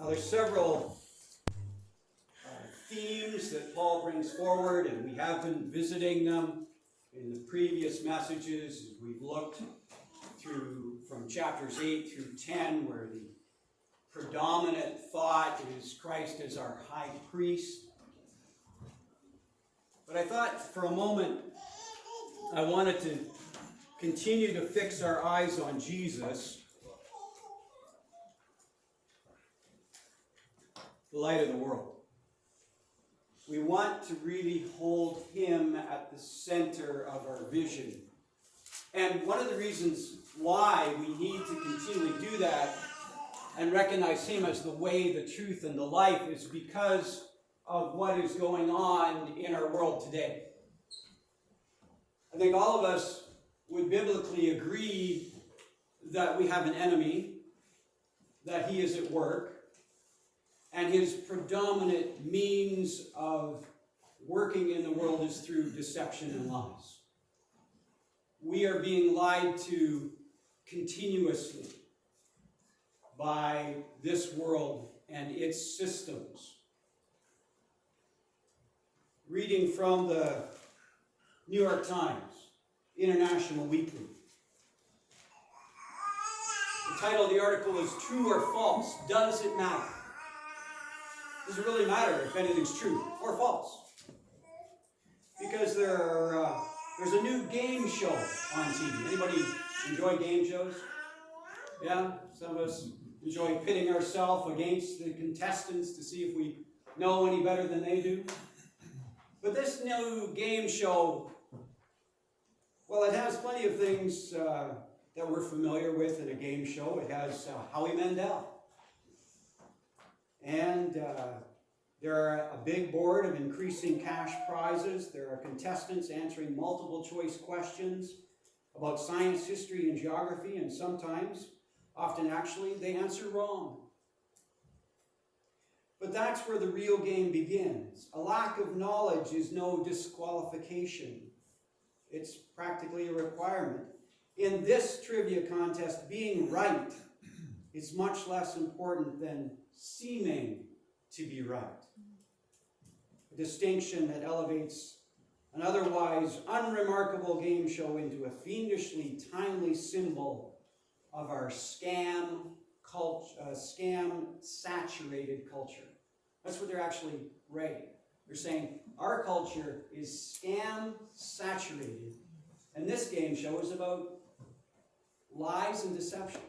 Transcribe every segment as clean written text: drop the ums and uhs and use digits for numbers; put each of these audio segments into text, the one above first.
There's several themes that Paul brings forward, and we have been visiting them in the previous messages. We've looked through from chapters 8 through 10, where the predominant thought is Christ as our high priest. But I thought for a moment I wanted to continue to fix our eyes on Jesus, the light of the world. We want to really hold him at the center of our vision. And one of the reasons why we need to continually do that and recognize him as the way, the truth, and the life is because of what is going on in our world today. I think all of us would biblically agree that we have an enemy, that he is at work, and his predominant means of working in the world is through deception and lies. We are being lied to continuously by this world and its systems. Reading from the New York Times, International Weekly. The title of the article is "True or False? Does it matter?" Does it really matter if anything's true or false? Because there's a new game show on TV. Anybody enjoy game shows? Yeah? Some of us enjoy pitting ourselves against the contestants to see if we know any better than they do. But this new game show, well, it has plenty of things that we're familiar with in a game show. It has Howie Mandel. And there are a big board of increasing cash prizes. There are contestants answering multiple choice questions about science, history, and geography, and sometimes, often actually, they answer wrong. But that's where the real game begins. A lack of knowledge is no disqualification. It's practically a requirement. In this trivia contest, being right is much less important than seeming to be right. A distinction that elevates an otherwise unremarkable game show into a fiendishly timely symbol of our scam-saturated culture. That's what they're actually writing. They're saying our culture is scam-saturated, and this game show is about lies and deception.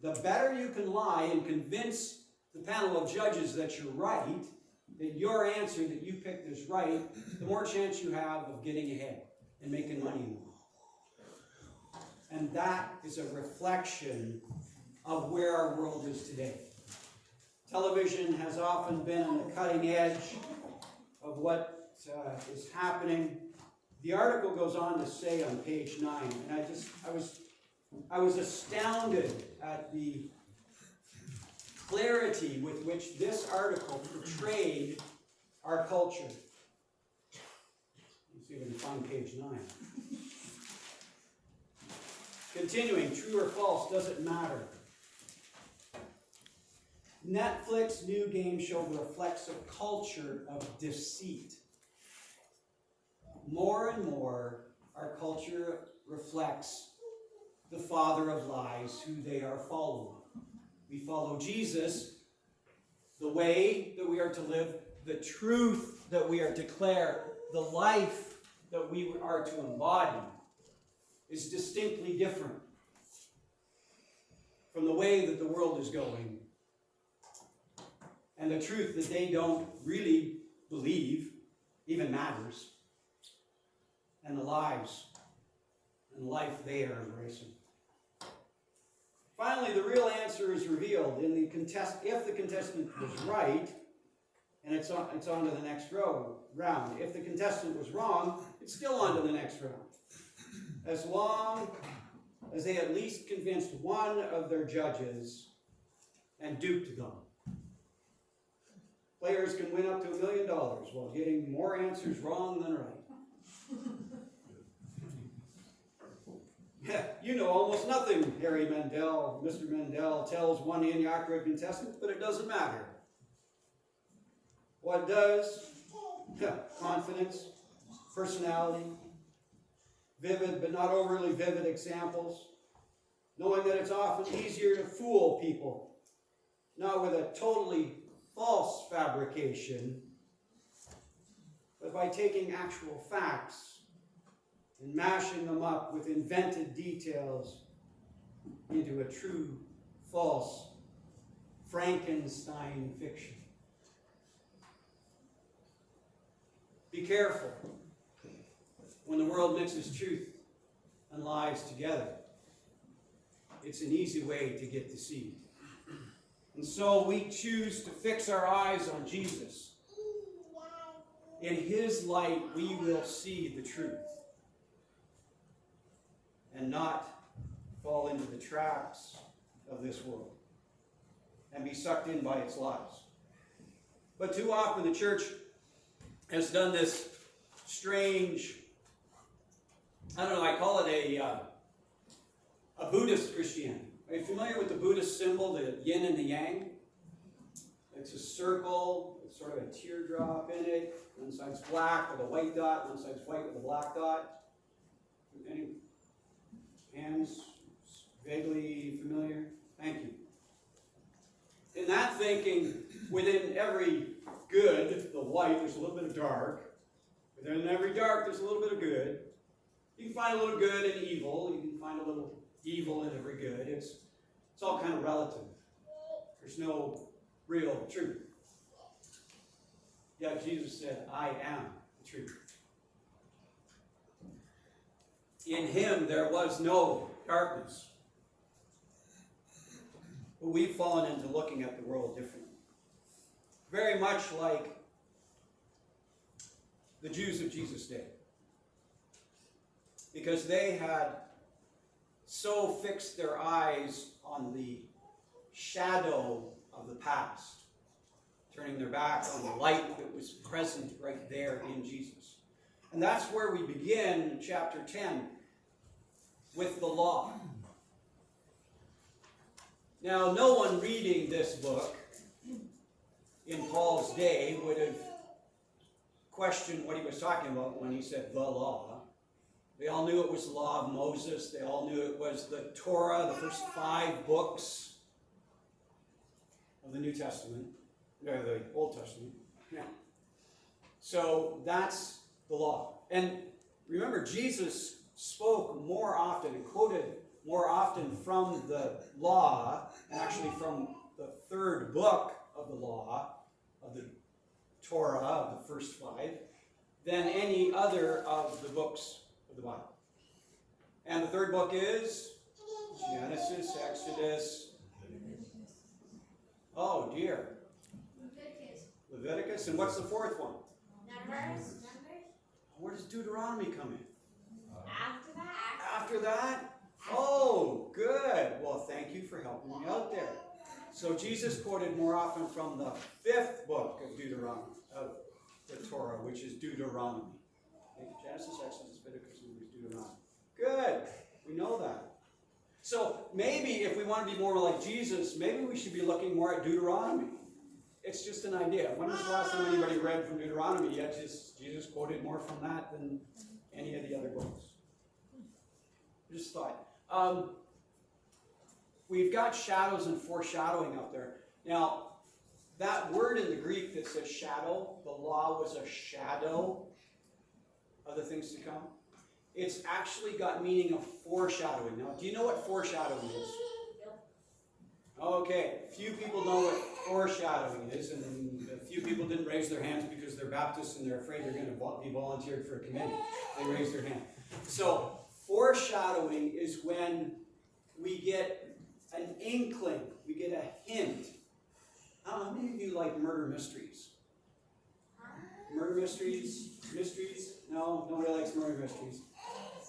The better you can lie and convince the panel of judges that you're right, that your answer that you picked is right, the more chance you have of getting ahead and making money in the world. And that is a reflection of where our world is today. Television has often been on the cutting edge of what is happening. The article goes on to say on page 9, and I was astounded at the clarity with which this article portrayed our culture. Let's see if I can find page 9. Continuing, true or false, does it matter? Netflix new game show reflects a culture of deceit. More and more, our culture reflects the father of lies, who they are following. We follow Jesus, the way that we are to live, the truth that we are to declare, the life that we are to embody is distinctly different from the way that the world is going, and the truth that they don't really believe even matters, and the lives and life they are embracing. Finally, the real answer is revealed in the if the contestant was right, and it's on to the next round. If the contestant was wrong, it's still on to the next round. As long as they at least convinced one of their judges and duped them. Players can win up to $1 million while getting more answers wrong than right. You know almost nothing, Harry Mandel, Mr. Mandel tells one inaccurate contestant, but it doesn't matter. What does? Confidence, personality, vivid but not overly vivid examples, knowing that it's often easier to fool people, not with a totally false fabrication, but by taking actual facts and mashing them up with invented details into a true, false Frankenstein fiction. Be careful when the world mixes truth and lies together. It's an easy way to get deceived. And so we choose to fix our eyes on Jesus. In his light, we will see the truth and not fall into the traps of this world and be sucked in by its lies. But too often the church has done this strange, I don't know, I call it a Buddhist Christianity. Are you familiar with the Buddhist symbol, the yin and the yang? It's a circle, it's sort of a teardrop in it. One side's black with a white dot, one side's white with a black dot. Any hands vaguely familiar? Thank you. In that thinking, within every good, the white, there's a little bit of dark. Within every dark, there's a little bit of good. You can find a little good in evil. You can find a little evil in every good. It's all kind of relative. There's no real truth. Yet Jesus said, I am the truth. In him there was no darkness. But we've fallen into looking at the world differently. Very much like the Jews of Jesus' day. Because they had so fixed their eyes on the shadow of the past, turning their back on the light that was present right there in Jesus. And that's where we begin in chapter 10 with the law. Now, no one reading this book in Paul's day would have questioned what he was talking about when he said the law. They all knew it was the law of Moses. They all knew it was the Torah, the first 5 books of the New Testament, or the Old Testament. Yeah. So that's the law. And remember, Jesus spoke more often and quoted more often from the law, and actually from the 3rd book of the law, of the Torah, of the first 5, than any other of the books of the Bible. And the 3rd book is Genesis, Exodus. Oh dear. Leviticus. And what's the 4th one? Numbers. Where does Deuteronomy come in? After that? After that? Oh, good. Well, thank you for helping me out there. So Jesus quoted more often from the 5th book of Deuteronomy, of the Torah, which is Deuteronomy. Genesis, Exodus, Leviticus, Numbers, Deuteronomy. Good. We know that. So maybe if we want to be more like Jesus, maybe we should be looking more at Deuteronomy. It's just an idea. When was the last time anybody read from Deuteronomy? Yet Jesus quoted more from that than any of the other books. Just thought. We've got shadows and foreshadowing out there. Now, that word in the Greek that says shadow, the law was a shadow of the things to come. It's actually got meaning of foreshadowing. Now, do you know what foreshadowing is? Okay, few people know what foreshadowing is, and a few people didn't raise their hands because they're Baptists and they're afraid they're going to be volunteered for a committee. They raised their hand. So, foreshadowing is when we get an inkling, we get a hint. How many of you like murder mysteries? Murder mysteries? Mysteries? No, nobody likes murder mysteries.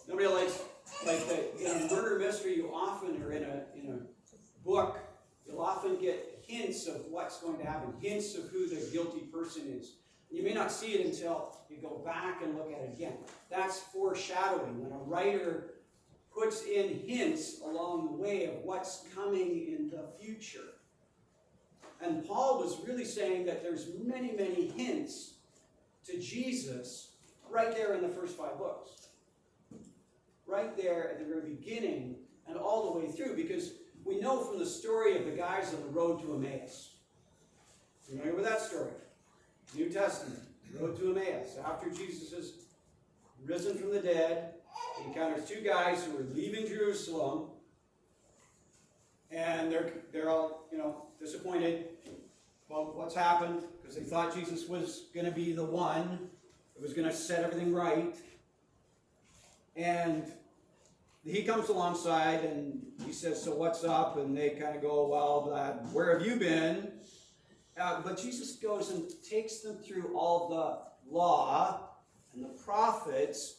Nobody likes, in a murder mystery, you often are in a book, you'll often get hints of what's going to happen, hints of who the guilty person is. You may not see it until you go back and look at it again. That's foreshadowing. When a writer puts in hints along the way of what's coming in the future. And Paul was really saying that there's many, many hints to Jesus right there in the first 5 books. Right there at the very beginning and all the way through, because we know from the story of the guys on the road to Emmaus. Familiar with that story? New Testament, road to Emmaus. After Jesus is risen from the dead, he encounters 2 guys who are leaving Jerusalem, and they're all, disappointed about what's happened, because they thought Jesus was going to be the one that was going to set everything right. And he comes alongside and he says, "So what's up?" And they kind of go, "Well, where have you been?" But Jesus goes and takes them through all the law and the prophets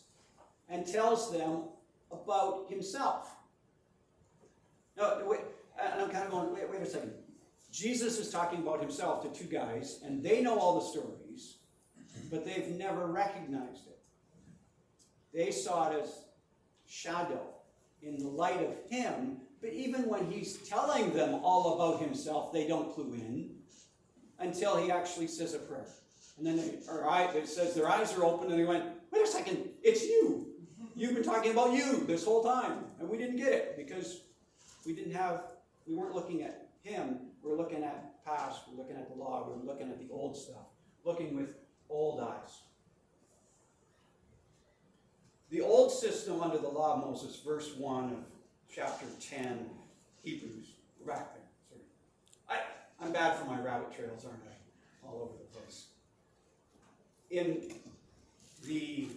and tells them about himself. Now, wait, and I'm kind of going, wait a second. Jesus is talking about himself to 2 guys, and they know all the stories, but they've never recognized it. They saw it as shadow in the light of him, but even when he's telling them all about himself, they don't clue in until he actually says a prayer. And then it says their eyes are open, and they went, "Wait a second, it's you. You've been talking about you this whole time." And we didn't get it because we weren't looking at him. We're looking at past, we're looking at the law, we're looking at the old stuff, looking with old eyes. The old system under the law of Moses, verse 1 of chapter 10, Hebrews. We're back there. Sorry. I'm bad for my rabbit trails, aren't I? All over the place. In the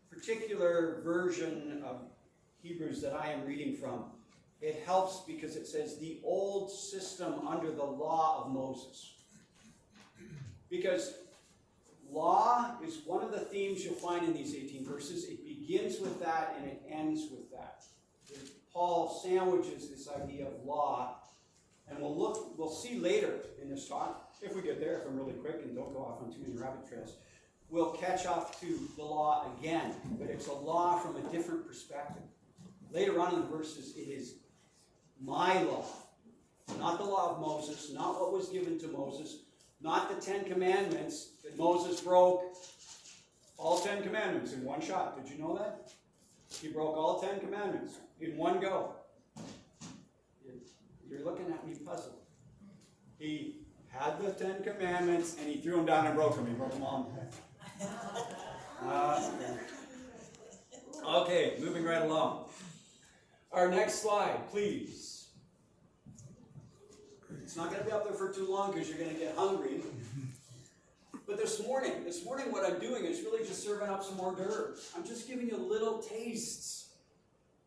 particular version of Hebrews that I am reading from, it helps because it says the old system under the law of Moses. Because law is one of the themes you'll find in these 18 verses. It begins with that and it ends with that. Paul sandwiches this idea of law, and we'll see later in this talk, if we get there, if I'm really quick and don't go off on too many rabbit trails, we'll catch up to the law again, but it's a law from a different perspective. Later on in the verses, it is my law, not the law of Moses, not what was given to Moses, not the 10 commandments that Moses broke. All 10 commandments in one shot. Did you know that? He broke all 10 commandments in one go. You're looking at me puzzled. He had the 10 commandments and he threw them down and broke them. He broke them all. Okay, moving right along. Our next slide, please. It's not going to be up there for too long because you're going to get hungry. But this morning what I'm doing is really just serving up some hors d'oeuvres. I'm just giving you little tastes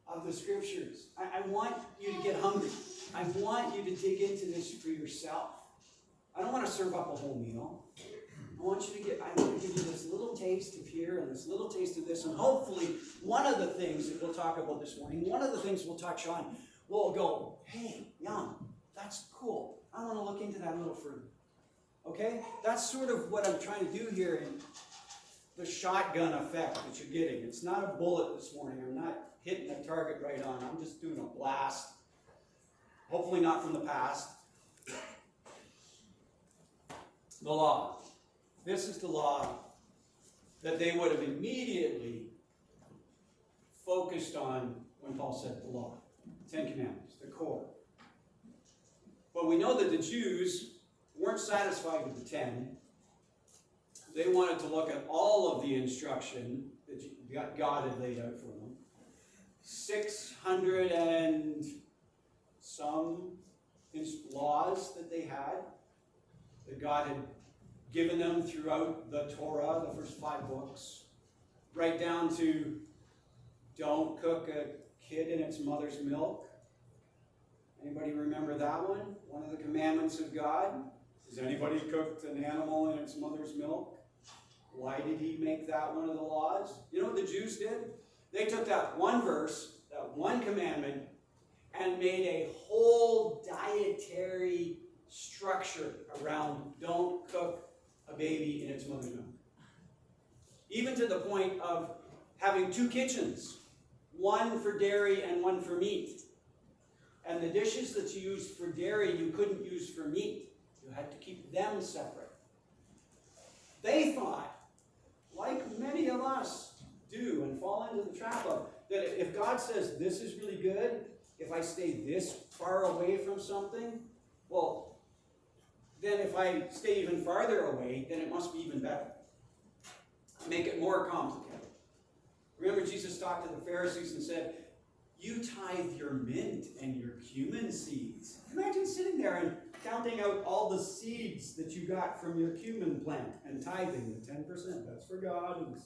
of the scriptures. I want you to get hungry. I want you to dig into this for yourself. I don't want to serve up a whole meal. I want to give you this little taste of here and this little taste of this, and hopefully one of the things that we'll talk about this morning, one of the things we'll touch on, we'll go, "Hey, yum, that's cool. I want to look into that a little further." Okay? That's sort of what I'm trying to do here in the shotgun effect that you're getting. It's not a bullet this morning. I'm not hitting a target right on. I'm just doing a blast. Hopefully not from the past. The law. This is the law that they would have immediately focused on when Paul said the law. 10 Commandments, the core. But we know that the Jews weren't satisfied with the 10. They wanted to look at all of the instruction that God had laid out for them. 600 and some laws that they had, that God had given them throughout the Torah, the first 5 books, right down to don't cook a kid in its mother's milk. Anybody remember that one? One of the commandments of God. Has anybody cooked an animal in its mother's milk? Why did he make that one of the laws? You know what the Jews did? They took that one verse, that one commandment, and made a whole dietary structure around don't cook a baby in its mother's milk. Even to the point of having 2 kitchens. one for dairy and one for meat. And the dishes that you used for dairy, you couldn't use for meat. You had to keep them separate. They thought, like many of us do and fall into the trap of, that if God says this is really good, if I stay this far away from something, well, then if I stay even farther away, then it must be even better. Make it more complicated. Remember, Jesus talked to the Pharisees and said, you tithe your mint and your cumin seeds. Imagine sitting there and counting out all the seeds that you got from your cumin plant and tithing the 10%. That's for God. And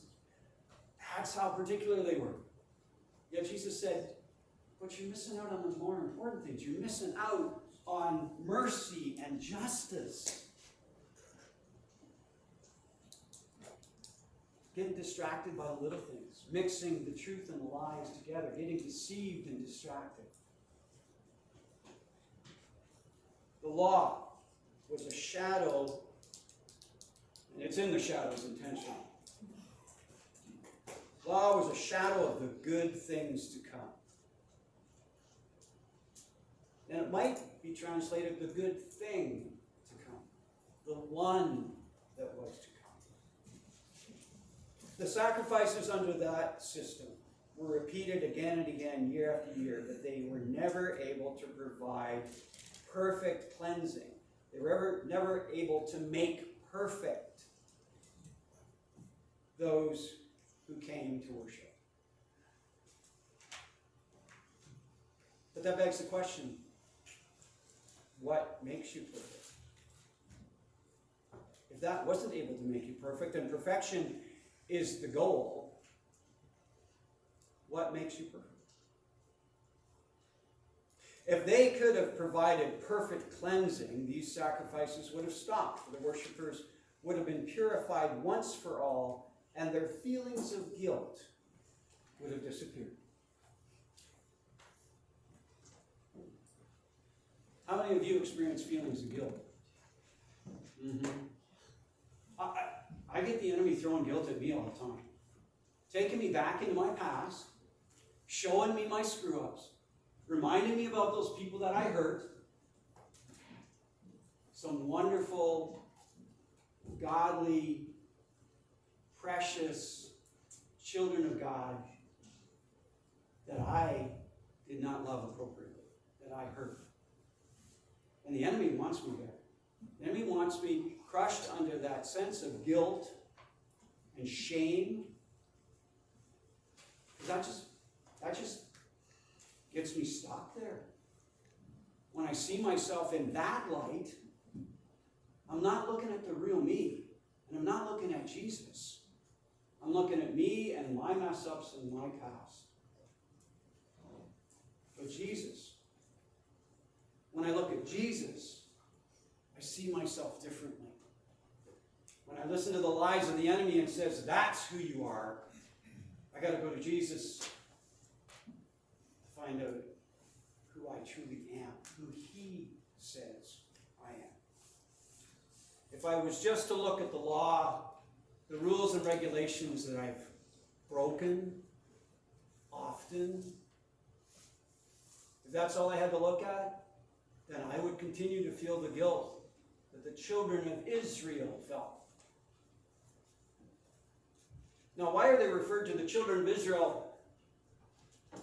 that's how particular they were. Yet Jesus said, but you're missing out on the more important things. You're missing out on mercy and justice. Getting distracted by the little things, mixing the truth and the lies together, getting deceived and distracted. The law was a shadow, and it's in the shadows intentionally. Law was a shadow of the good things to come. And it might be translated the good thing to come, the one that was to come. The sacrifices under that system were repeated again and again, year after year, but they were never able to provide perfect cleansing. They were never able to make perfect those who came to worship. But that begs the question, what makes you perfect? If that wasn't able to make you perfect, and perfection is the goal, what makes you perfect? If they could have provided perfect cleansing, these sacrifices would have stopped, for the worshipers would have been purified once for all, and their feelings of guilt would have disappeared. How many of you experience feelings of guilt? I get the enemy throwing guilt at me all the time. Taking me back into my past, showing me my screw-ups, reminding me about those people that I hurt. Some wonderful, godly, precious children of God that I did not love appropriately, that I hurt. And the enemy wants me there. The enemy wants me crushed under that sense of guilt and shame. That just gets me stuck there. When I see myself in that light, I'm not looking at the real me, and I'm not looking at Jesus. I'm looking at me and my mess-ups and my past. But Jesus, when I look at Jesus, I see myself differently. When I listen to the lies of the enemy and says, that's who you are, I got to go to Jesus to find out who I truly am, who he says I am. If I was just to look at the law, the rules and regulations that I've broken often, if that's all I had to look at, then I would continue to feel the guilt that the children of Israel felt. Now, why are they referred to the children of Israel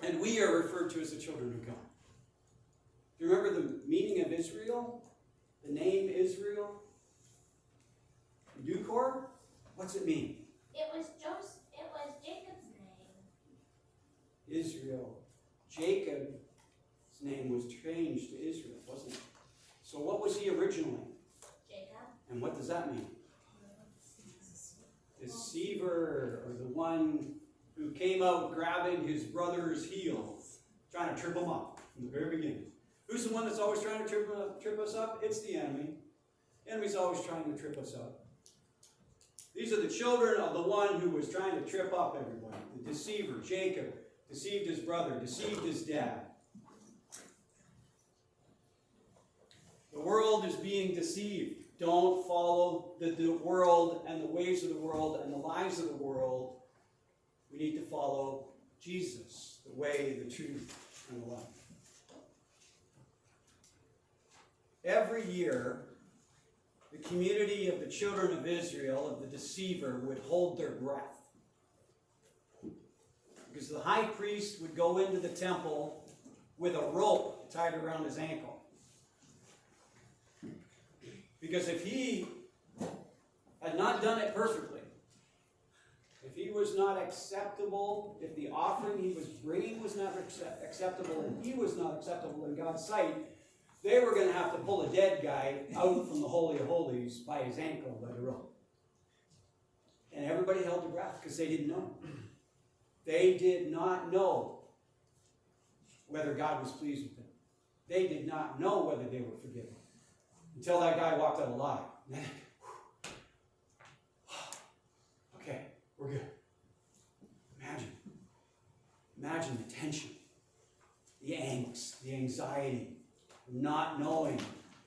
and we are referred to as the children of God? Do you remember the meaning of Israel? The name Israel? Eucor? What's it mean? It was Jacob's name. Israel. Jacob's name was changed to Israel, wasn't it? So what was he originally? Jacob. And what does that mean? Deceiver, or the one who came out grabbing his brother's heels, trying to trip him up from the very beginning. Who's the one that's always trying to trip us up? It's the enemy. The enemy's always trying to trip us up. These are the children of the one who was trying to trip up everybody. The deceiver, Jacob, deceived his brother, deceived his dad. The world is being deceived. Don't follow the world and the ways of the world and the lies of the world. We need to follow Jesus, the way, the truth, and the life. Every year, the community of the children of Israel, of the deceiver, would hold their breath. Because the high priest would go into the temple with a rope tied around his ankle. Because if he had not done it perfectly, if he was not acceptable, if the offering he was bringing was not acceptable, and he was not acceptable in God's sight, they were going to have to pull a dead guy out from the Holy of Holies by his ankle by the rope. And everybody held their breath because they didn't know. They did not know whether God was pleased with them. They did not know whether they were forgiven. Until that guy walked out alive. Okay, we're good. Imagine the tension, the angst, the anxiety, not knowing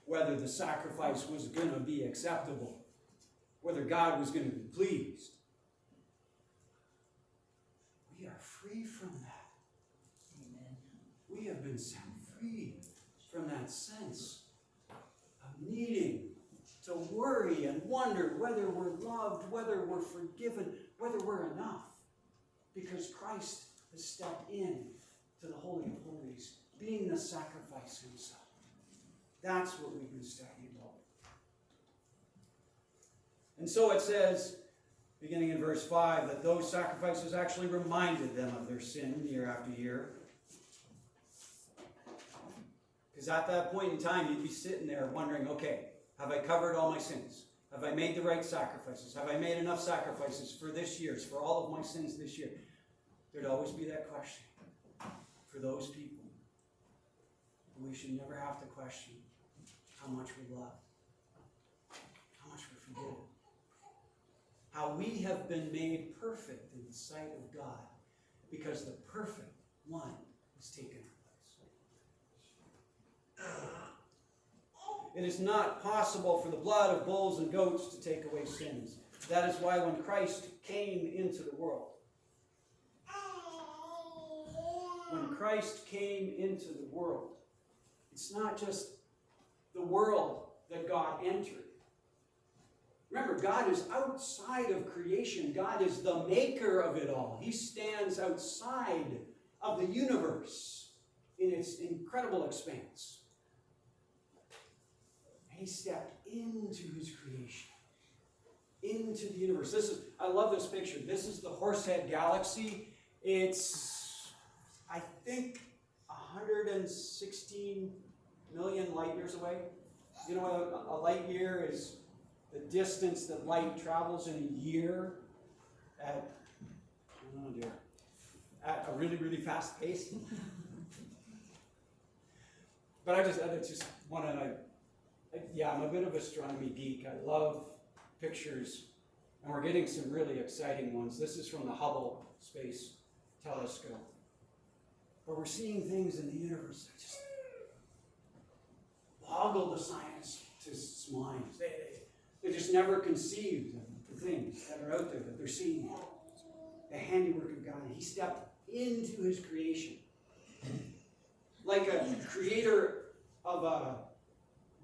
whether the sacrifice was going to be acceptable, whether God was going to be pleased. We are free from that. Amen. We have been set free from that sense of needing to worry and wonder whether we're loved, whether we're forgiven, whether we're enough. Because Christ has stepped in to the Holy of Holies, being the sacrifice himself. That's what we've been studying about. And so it says, beginning in verse 5, that those sacrifices actually reminded them of their sin year after year. Because at that point in time, you'd be sitting there wondering, okay, have I covered all my sins? Have I made the right sacrifices? Have I made enough sacrifices for this year, for all of my sins this year? There'd always be that question for those people. We should never have to question how much we love, how much we're forgiven, how we have been made perfect in the sight of God because the perfect one was taken our place. It is not possible for the blood of bulls and goats to take away sins. That is why when Christ came into the world, it's not just the world that God entered. Remember, God is outside of creation. God is the maker of it all. He stands outside of the universe in its incredible expanse. And he stepped into his creation, into the universe. I love this picture. This is the Horsehead Galaxy. It's, I think, 116 million light years away. You know, a light year is the distance that light travels in a year at, at a really, really fast pace. But I just want to, I'm a bit of an astronomy geek. I love pictures, and we're getting some really exciting ones. This is from the Hubble Space Telescope, where we're seeing things in the universe that just boggle the scientists' minds. They just never conceived of the things that are out there that they're seeing. The handiwork of God. He stepped into his creation. Like a creator of a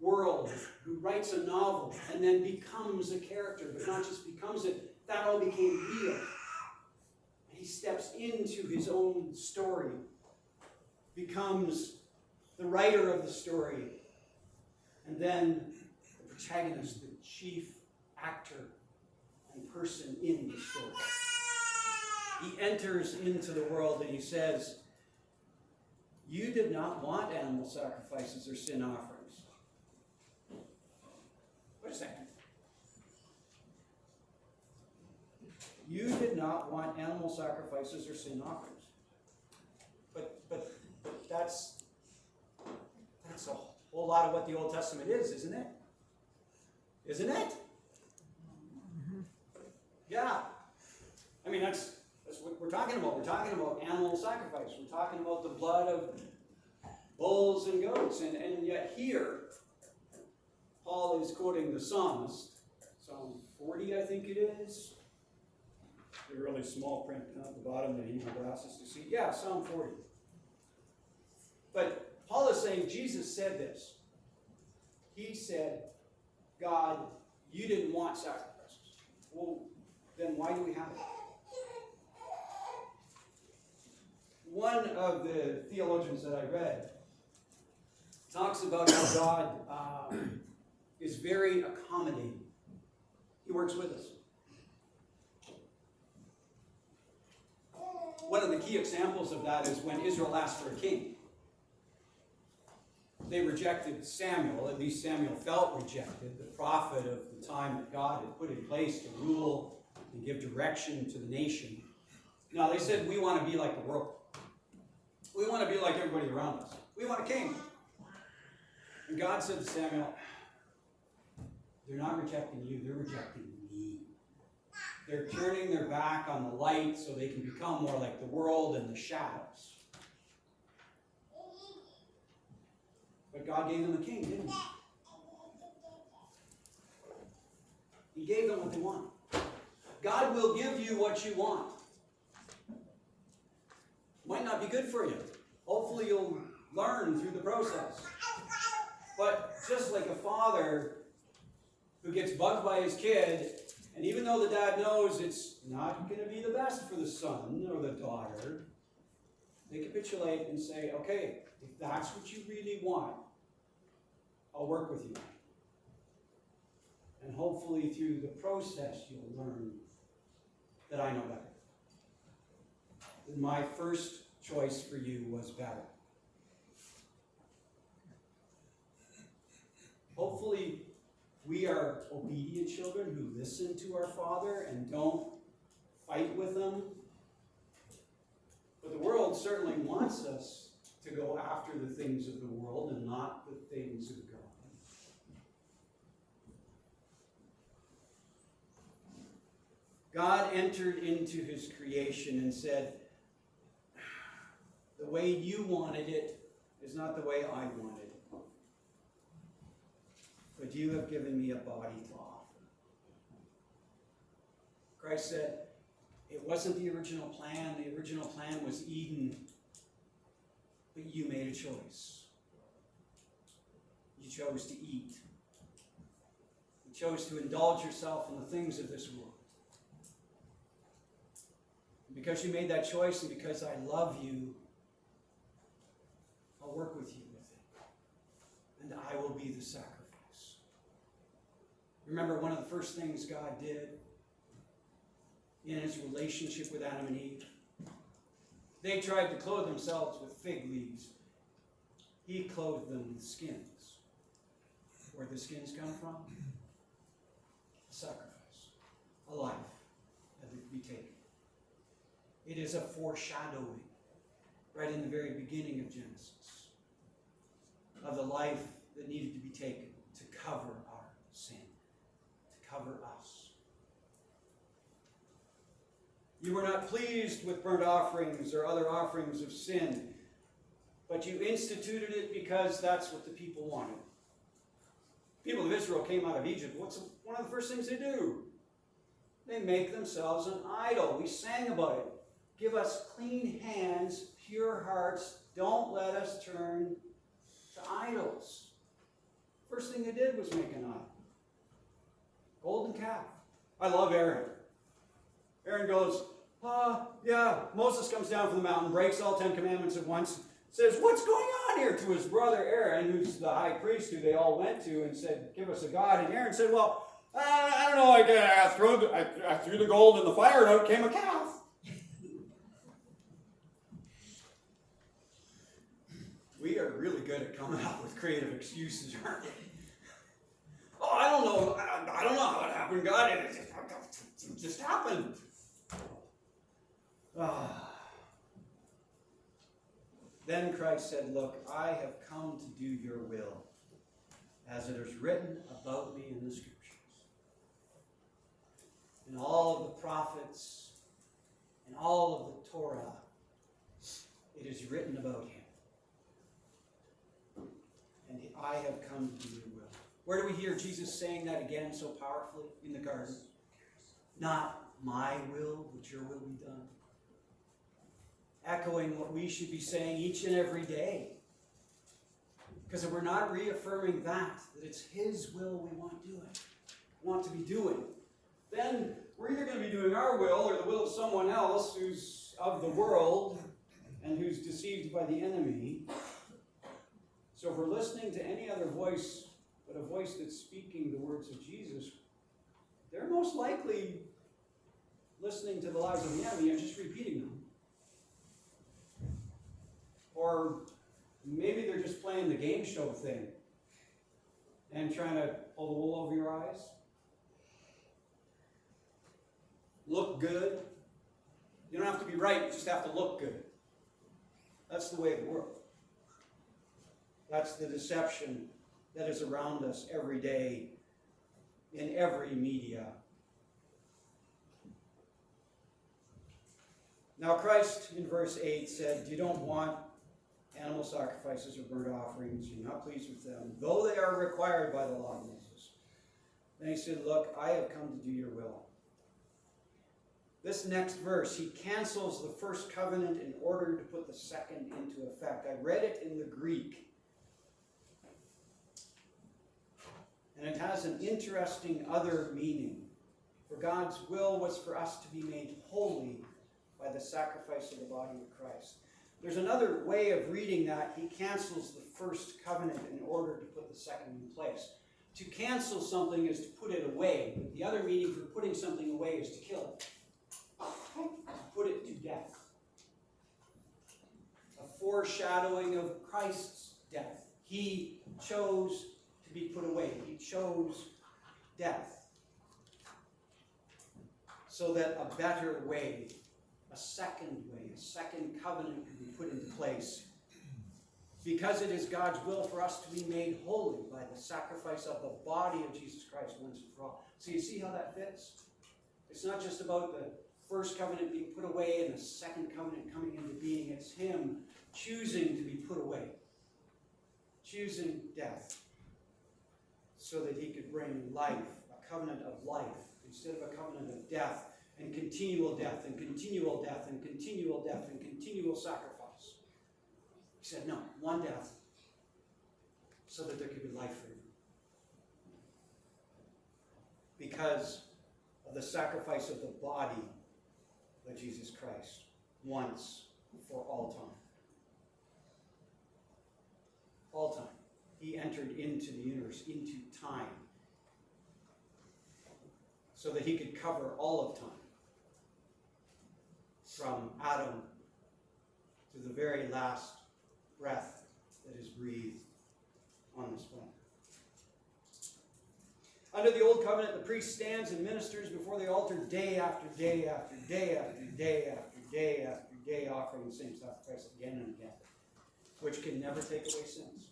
world who writes a novel and then becomes a character, but not just becomes it, that all became real. And he steps into his own story, becomes the writer of the story, and then the protagonist, the chief actor and person in the story. He enters into the world and he says, "You did not want animal sacrifices or sin offerings." Wait a second. You did not want animal sacrifices or sin offerings. But that's a whole lot of what the Old Testament is, isn't it? Isn't it? Yeah. I mean, that's what we're talking about. We're talking about animal sacrifice. We're talking about the blood of bulls and goats. And yet here, Paul is quoting the psalmist, Psalm 40, I think it is. the really small print at the bottom that you need my glasses to see. Yeah, Psalm 40. But Paul is saying Jesus said this. He said, God, you didn't want sacrifices. Well, then why do we have it? One of the theologians that I read talks about how God is very accommodating. He works with us. One of the key examples of that is when Israel asked for a king. They rejected Samuel, at least Samuel felt rejected, the prophet of the time that God had put in place to rule and give direction to the nation. Now they said, we want to be like the world. We want to be like everybody around us. We want a king. And God said to Samuel, they're not rejecting you, they're rejecting me. They're turning their back on the light so they can become more like the world and the shadows. But God gave them a king, didn't he? He gave them what they want. God will give you what you want. Might not be good for you. Hopefully you'll learn through the process. But just like a father who gets bugged by his kid, and even though the dad knows it's not going to be the best for the son or the daughter, they capitulate and say, okay, if that's what you really want, I'll work with you. And hopefully through the process you'll learn that I know better. That my first choice for you was better. Hopefully we are obedient children who listen to our Father and don't fight with them. But the world certainly wants us to go after the things of the world and not the things of God. God entered into his creation and said, the way you wanted it is not the way I wanted it. But you have given me a body to offer. Christ said, it wasn't the original plan. The original plan was Eden. But you made a choice. You chose to eat. You chose to indulge yourself in the things of this world. And because you made that choice and because I love you, I'll work with you with it. And I will be the sacrifice. Remember one of the first things God did in his relationship with Adam and Eve? They tried to clothe themselves with fig leaves. He clothed them with skins. Where the skins come from? A sacrifice. A life that would be taken. It is a foreshadowing, right in the very beginning of Genesis, of the life that needed to be taken to cover our sin, to cover us. You were not pleased with burnt offerings or other offerings of sin, but you instituted it because that's what the people wanted. People of Israel came out of Egypt. What's one of the first things they do? They make themselves an idol. We sang about it. Give us clean hands, pure hearts. Don't let us turn to idols. First thing they did was make an idol. Golden calf. I love Aaron. Aaron goes, Moses comes down from the mountain, breaks all 10 commandments at once, says, what's going on here, to his brother Aaron, who's the high priest who they all went to, and said, give us a God. And Aaron said, well, I don't know, I threw the gold in the fire and out came a calf. We are really good at coming up with creative excuses, aren't we? Oh, I don't know. I don't know how it happened, God. It just happened. Then Christ said, look, I have come to do your will, as it is written about me in the Scriptures. In all of the prophets, in all of the Torah, it is written about him. And I have come to do your will. Where do we hear Jesus saying that again so powerfully? In the garden. Not my will, but your will be done. Echoing what we should be saying each and every day. Because if we're not reaffirming that it's His will we want to be doing, then we're either going to be doing our will or the will of someone else who's of the world and who's deceived by the enemy. So if we're listening to any other voice but a voice that's speaking the words of Jesus, they're most likely listening to the lies of the enemy and just repeating them. Or maybe they're just playing the game show thing and trying to pull the wool over your eyes. Look good. You don't have to be right, you just have to look good. That's the way of the world. That's the deception that is around us every day in every media. Now Christ in verse 8 said, you don't want animal sacrifices or burnt offerings. You're not pleased with them, though they are required by the law of Moses. Then he said, look, I have come to do your will. This next verse, he cancels the first covenant in order to put the second into effect. I read it in the Greek. And it has an interesting other meaning. For God's will was for us to be made holy by the sacrifice of the body of Christ. There's another way of reading that. He cancels the first covenant in order to put the second in place. To cancel something is to put it away. The other meaning for putting something away is to kill it. To put it to death. A foreshadowing of Christ's death. He chose to be put away. He chose death. So that a better way, a second covenant could be put into place. Because it is God's will for us to be made holy by the sacrifice of the body of Jesus Christ once and for all. So you see how that fits? It's not just about the first covenant being put away and the second covenant coming into being. It's Him choosing to be put away. Choosing death. So that He could bring life, a covenant of life, instead of a covenant of death, and continual death, and continual death, and continual death, and continual sacrifice. He said, no, one death, so that there could be life for you. Because of the sacrifice of the body of Jesus Christ, once for all time. All time. He entered into the universe, into time, so that He could cover all of time. From Adam to the very last breath that is breathed on this planet. Under the Old Covenant, the priest stands and ministers before the altar day after day after day after day after day after day, offering the same sacrifice again and again, which can never take away sins.